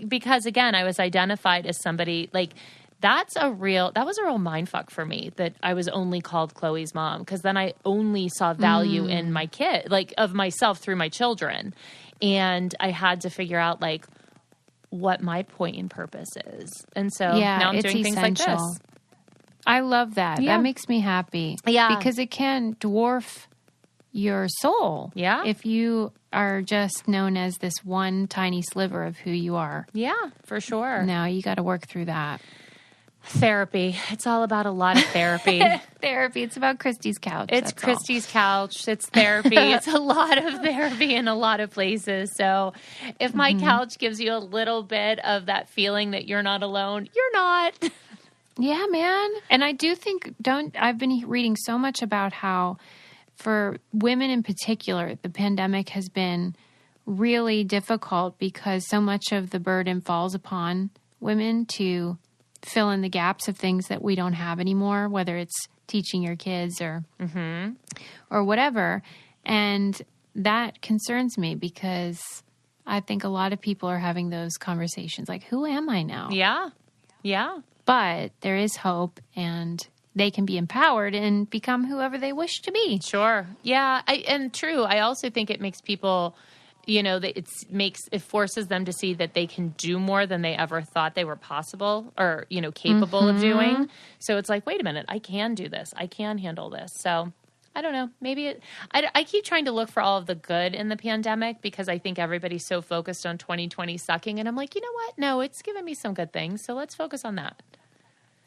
because again, I was identified as somebody like that was a real mindfuck for me that I was only called Chloe's mom, because then I only saw value in my kid, like of myself through my children. And I had to figure out like what my point and purpose is. And so now I'm doing things like this. I love that. Yeah. That makes me happy. Yeah. Because it can dwarf your soul. Yeah. If you are just known as this one tiny sliver of who you are. Yeah, for sure. Now you got to work through that. Therapy. It's all about a lot of therapy. Therapy. It's about Christi's couch. It's Christi's couch. It's therapy. It's a lot of therapy in a lot of places. So if my couch gives you a little bit of that feeling that you're not alone, you're not. Yeah, man. And I do think, I've been reading so much about how for women in particular, the pandemic has been really difficult because so much of the burden falls upon women to fill in the gaps of things that we don't have anymore, whether it's teaching your kids or whatever. And that concerns me because I think a lot of people are having those conversations like, who am I now? Yeah. Yeah. But there is hope, and they can be empowered and become whoever they wish to be. Sure. Yeah. And true. I also think it makes people, that it forces them to see that they can do more than they ever thought they were possible or, capable of doing. So it's like, wait a minute, I can do this. I can handle this. So I don't know. Maybe I keep trying to look for all of the good in the pandemic because I think everybody's so focused on 2020 sucking. And I'm like, you know what? No, it's given me some good things. So let's focus on that.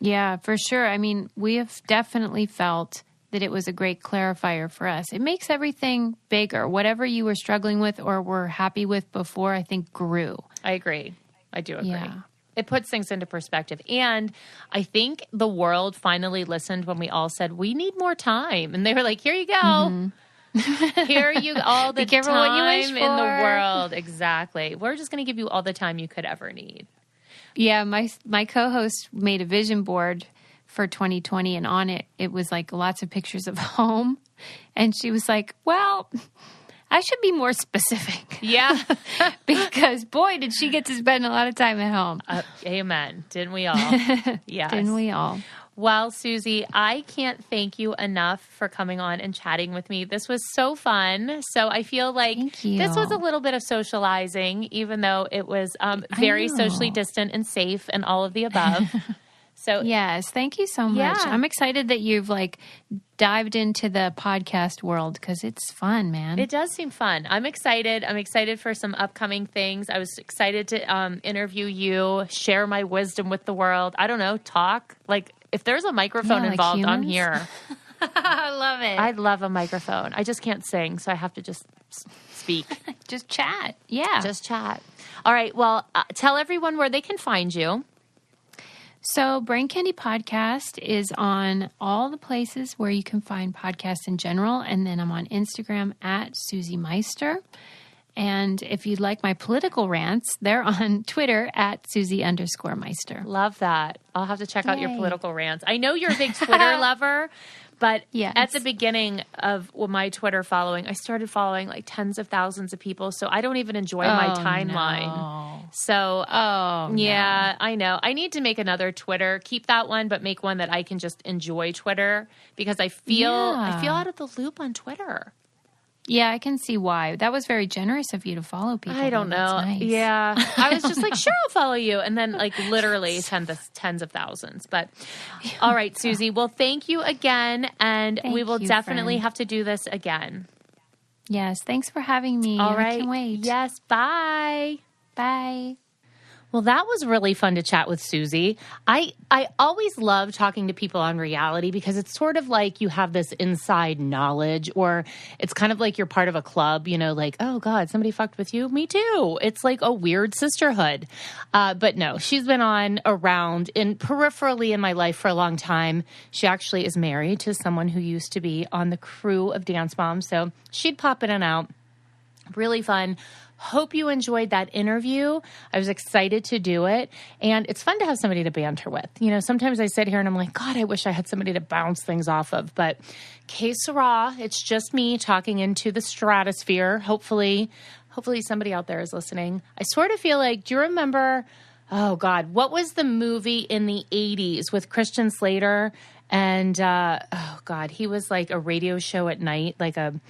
Yeah, for sure. I mean, we have definitely felt that it was a great clarifier for us. It makes everything bigger. Whatever you were struggling with or were happy with before, I think grew. I agree. I do agree. Yeah. It puts things into perspective. And I think the world finally listened when we all said, we need more time. And they were like, here you go. Here you all the time what you wish in the for. world. Exactly. We're just going to give you all the time you could ever need. Yeah, my co-host made a vision board for 2020, and on it was like lots of pictures of home. And she was like, well, I should be more specific. Yeah. Because, boy, did she get to spend a lot of time at home. Amen. Didn't we all? Yes. Didn't we all? Well, Susie, I can't thank you enough for coming on and chatting with me. This was so fun. So I feel like this was a little bit of socializing, even though it was very socially distant and safe and all of the above. So yes, thank you so much. Yeah. I'm excited that you've dived into the podcast world because it's fun, man. It does seem fun. I'm excited. I'm excited for some upcoming things. I was excited to interview you, share my wisdom with the world. I don't know, talk. If there's a microphone involved, I'm here. I love it. I love a microphone. I just can't sing, so I have to just speak. Just chat. Yeah. Just chat. All right. Well, tell everyone where they can find you. So Brain Candy Podcast is on all the places where you can find podcasts in general. And then I'm on Instagram at Susie Meister. And if you'd like my political rants, they're on Twitter at Susie_Meister. Love that. I'll have to check out your political rants. I know you're a big Twitter lover, but at the beginning of my Twitter following, I started following tens of thousands of people. So I don't even enjoy my timeline. No. So, yeah, I know. I need to make another Twitter. Keep that one, but make one that I can just enjoy Twitter because I feel out of the loop on Twitter. Yeah, I can see why. That was very generous of you to follow people. I don't know. Nice. Yeah. I was just like, sure, I'll follow you. And then literally tens of thousands. But all right, Susie. Well, thank you again. And we will definitely have to do this again. Yes. Thanks for having me. All right. I can't wait. Yes. Bye. Bye. Well, that was really fun to chat with Susie. I always love talking to people on reality because it's sort of like you have this inside knowledge, or it's kind of like you're part of a club, oh God, somebody fucked with you? Me too. It's like a weird sisterhood. But no, she's been around peripherally in my life for a long time. She actually is married to someone who used to be on the crew of Dance Moms. So she'd pop in and out. Really fun. Hope you enjoyed that interview. I was excited to do it. And it's fun to have somebody to banter with. Sometimes I sit here and I'm like, God, I wish I had somebody to bounce things off of. But que sera, it's just me talking into the stratosphere. Hopefully somebody out there is listening. I sort of feel like, do you remember Oh, God. What was the movie in the 80s with Christian Slater? And, oh, God, he was like a radio show at night, like a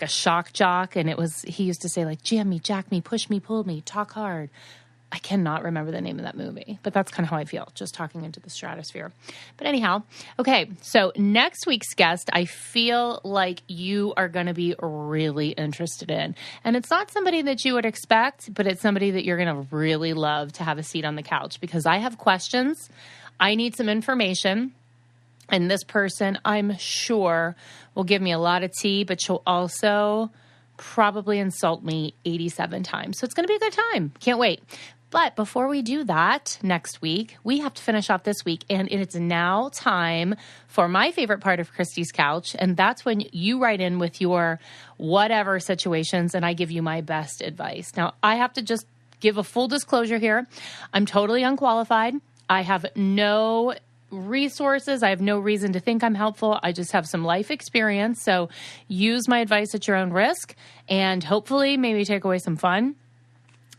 shock jock. And he used to say like, jam me, jack me, push me, pull me, talk hard. I cannot remember the name of that movie, but that's kind of how I feel, just talking into the stratosphere. But anyhow, okay, so next week's guest, I feel like you are going to be really interested in. And it's not somebody that you would expect, but it's somebody that you're going to really love to have a seat on the couch, because I have questions. I need some information. And this person, I'm sure, will give me a lot of tea, but she'll also probably insult me 87 times. So it's going to be a good time. Can't wait. But before we do that next week, we have to finish off this week. And it's now time for my favorite part of Christi's Couch. And that's when you write in with your whatever situations and I give you my best advice. Now, I have to just give a full disclosure here. I'm totally unqualified. I have no resources. I have no reason to think I'm helpful. I just have some life experience. So use my advice at your own risk and hopefully maybe take away some fun.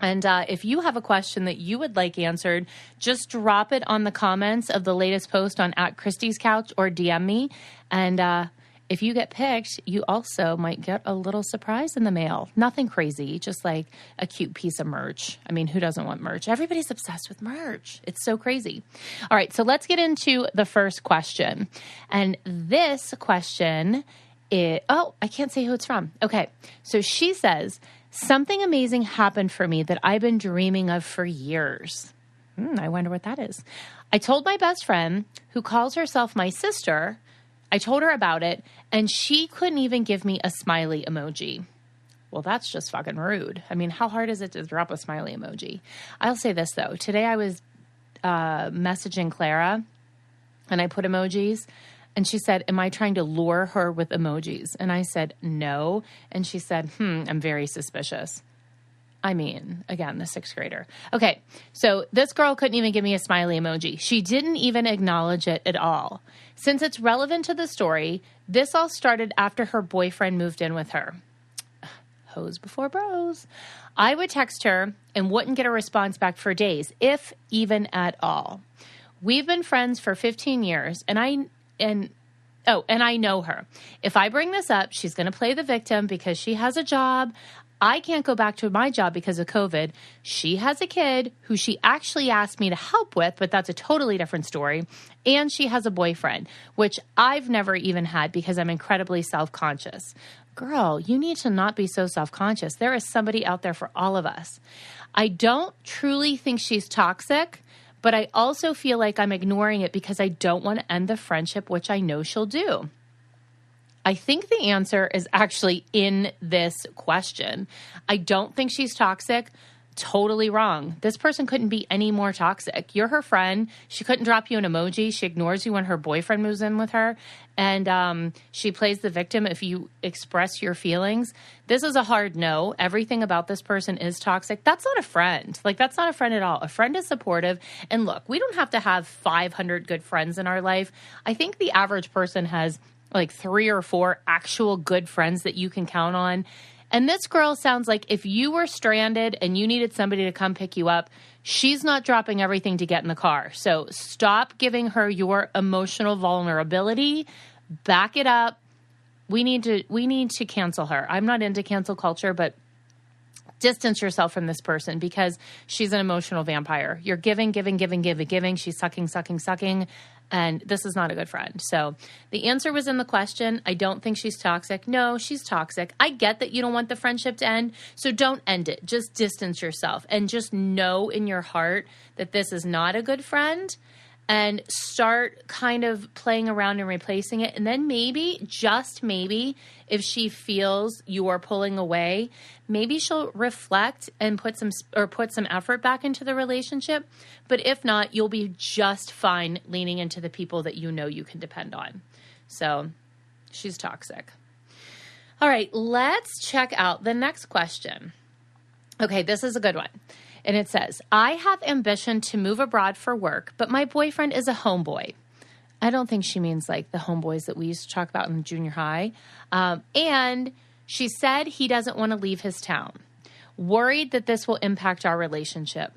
And if you have a question that you would like answered, just drop it on the comments of the latest post on @Christi's Couch or DM me. And if you get picked, you also might get a little surprise in the mail. Nothing crazy, just like a cute piece of merch. I mean, who doesn't want merch? Everybody's obsessed with merch. It's so crazy. All right, so let's get into the first question. And this question is, I can't say who it's from. Okay, so she says, something amazing happened for me that I've been dreaming of for years. I wonder what that is. I told my best friend, who calls herself my sister, I told her about it, and she couldn't even give me a smiley emoji. Well, that's just fucking rude. I mean, how hard is it to drop a smiley emoji? I'll say this, though. Today I was messaging Clara, and I put emojis. And she said, am I trying to lure her with emojis? And I said, no. And she said, I'm very suspicious. I mean, again, the sixth grader. Okay, so this girl couldn't even give me a smiley emoji. She didn't even acknowledge it at all. Since it's relevant to the story, this all started after her boyfriend moved in with her. Hoes before bros. I would text her and wouldn't get a response back for days, if even at all. We've been friends for 15 years, and I know her. If I bring this up, she's going to play the victim because she has a job. I can't go back to my job because of COVID. She has a kid who she actually asked me to help with, but that's a totally different story. And she has a boyfriend, which I've never even had because I'm incredibly self-conscious. Girl, you need to not be so self-conscious. There is somebody out there for all of us. I don't truly think she's toxic, but I also feel like I'm ignoring it because I don't want to end the friendship, which I know she'll do. I think the answer is actually in this question. I don't think she's toxic. Totally wrong. This person couldn't be any more toxic. You're her friend. She couldn't drop you an emoji. She ignores you when her boyfriend moves in with her. And she plays the victim if you express your feelings. This is a hard no. Everything about this person is toxic. That's not a friend. Like, that's not a friend at all. A friend is supportive. And look, we don't have to have 500 good friends in our life. I think the average person has like 3 or 4 actual good friends that you can count on. And this girl sounds like if you were stranded and you needed somebody to come pick you up, she's not dropping everything to get in the car. So stop giving her your emotional vulnerability. Back it up. We need to cancel her. I'm not into cancel culture, but distance yourself from this person because she's an emotional vampire. You're giving. She's sucking. And this is not a good friend. So the answer was in the question. I don't think she's toxic. No, she's toxic. I get that you don't want the friendship to end. So don't end it. Just distance yourself and just know in your heart that this is not a good friend and start kind of playing around and replacing it. And then maybe, just maybe, if she feels you are pulling away, maybe she'll reflect and put some effort back into the relationship. But if not, you'll be just fine leaning into the people that you know you can depend on. So she's toxic. All right, let's check out the next question. Okay, this is a good one. And it says, I have ambition to move abroad for work, but my boyfriend is a homeboy. I don't think she means like the homeboys that we used to talk about in junior high. And she said he doesn't want to leave his town. Worried that this will impact our relationship.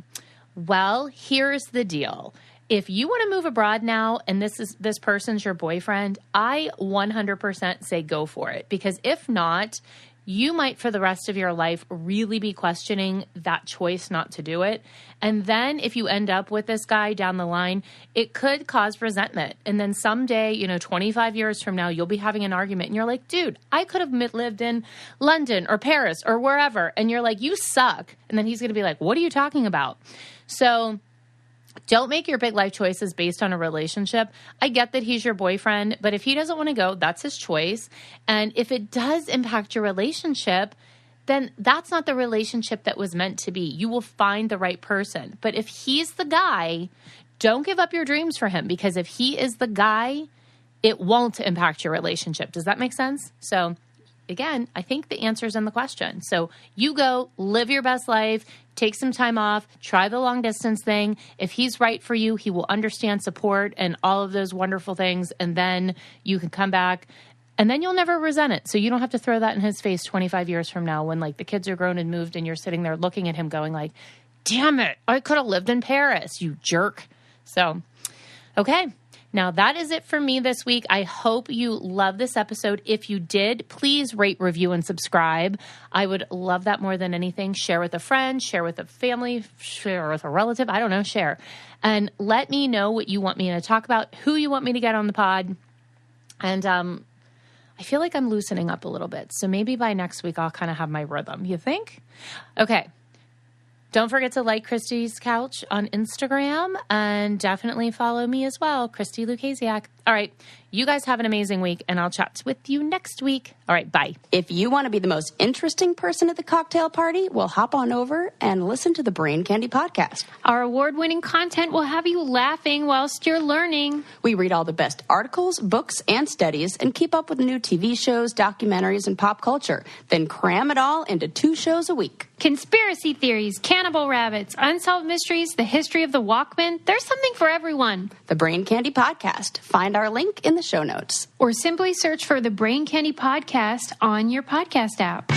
Well, here's the deal. If you want to move abroad now and this person's your boyfriend, I 100% say go for it. Because if not, you might for the rest of your life really be questioning that choice not to do it. And then if you end up with this guy down the line, it could cause resentment. And then someday, 25 years from now, you'll be having an argument and you're like, dude, I could have lived in London or Paris or wherever. And you're like, you suck. And then he's going to be like, what are you talking about? So don't make your big life choices based on a relationship. I get that he's your boyfriend, but if he doesn't want to go, that's his choice. And if it does impact your relationship, then that's not the relationship that was meant to be. You will find the right person. But if he's the guy, don't give up your dreams for him, because if he is the guy, it won't impact your relationship. Does that make sense? So again, I think the answer's in the question. So you go, live your best life, take some time off, try the long distance thing. If he's right for you, he will understand, support, and all of those wonderful things. And then you can come back and then you'll never resent it. So you don't have to throw that in his face 25 years from now when like the kids are grown and moved and you're sitting there looking at him going like, damn it, I could have lived in Paris, you jerk. So, okay. Now, that is it for me this week. I hope you love this episode. If you did, please rate, review, and subscribe. I would love that more than anything. Share with a friend, share with a family, share with a relative. I don't know, share. And let me know what you want me to talk about, who you want me to get on the pod. And I feel like I'm loosening up a little bit. So maybe by next week, I'll kind of have my rhythm. You think? Okay. Don't forget to like Christi's Couch on Instagram and definitely follow me as well, Christi Lukasiak. All right. You guys have an amazing week, and I'll chat with you next week. All right. Bye. If you want to be the most interesting person at the cocktail party, well, hop on over and listen to the Brain Candy podcast. Our award-winning content will have you laughing whilst you're learning. We read all the best articles, books, and studies and keep up with new TV shows, documentaries, and pop culture. Then cram it all into 2 shows a week. Conspiracy theories, cannibal rabbits, unsolved mysteries, the history of the Walkman. There's something for everyone. The Brain Candy podcast. Find our link in the show notes. Or simply search for the Brain Candy podcast on your podcast app.